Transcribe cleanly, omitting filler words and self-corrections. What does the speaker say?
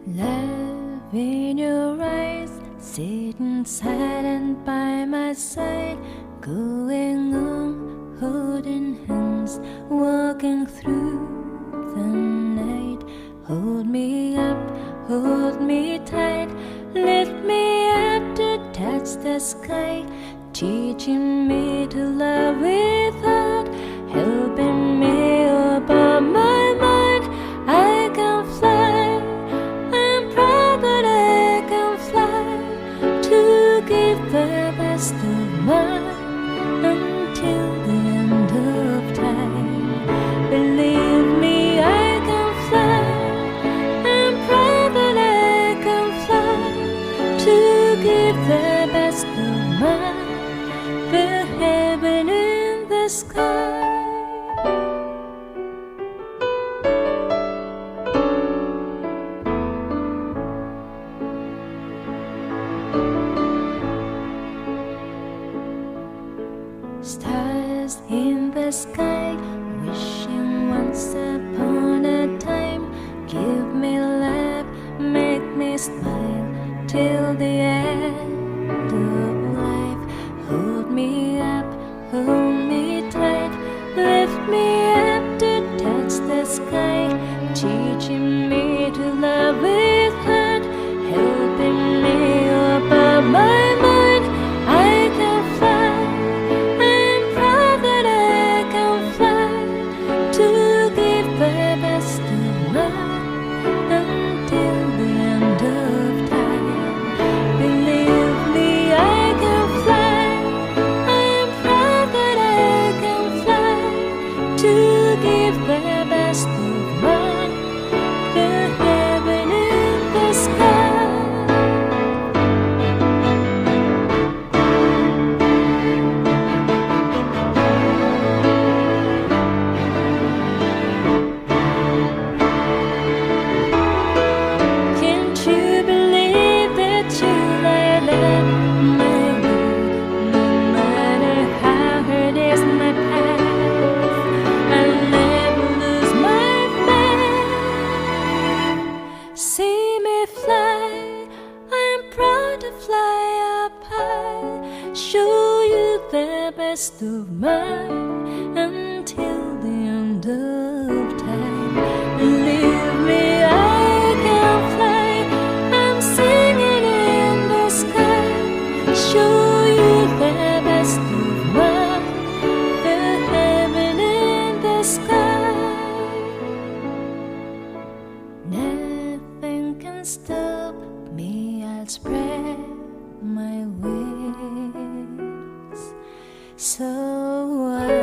Love in your eyes, sitting silent by my side, going on, holding hands, walking through the night. Hold me up, hold me tight, lift me up to touch the sky, teaching me to love without helping me above my mind. I can fly, I'm proud that I can fly, to give the best of mine until the end of time. Believe me, I can fly, I'm proud that I can fly, to give the best of mine, the heaven in the sky. Stars in the sky, wishing once upon a time, give me life, make me smile till the end of life. Hold me up, hold me tight, lift me up to touch the sky, teaching me to love with heart, helping me above my mind. I can fly, I'm proud that I can fly, to give the best of mine until the end of time. Believe me, I can fly, I'm proud that I can fly, to give the best of mine, the heaven in the sky. Can't you believe that you light up my world? No matter how hard is my path, I'll never lose my faith. See me fly, I'm proud to fly up high, show you the best of mine until the end of time. Believe me, I can fly, I'm singing in the sky, show you the best of mine, the heaven in the sky. Nothing can stop me, I'll spread my wings so wide.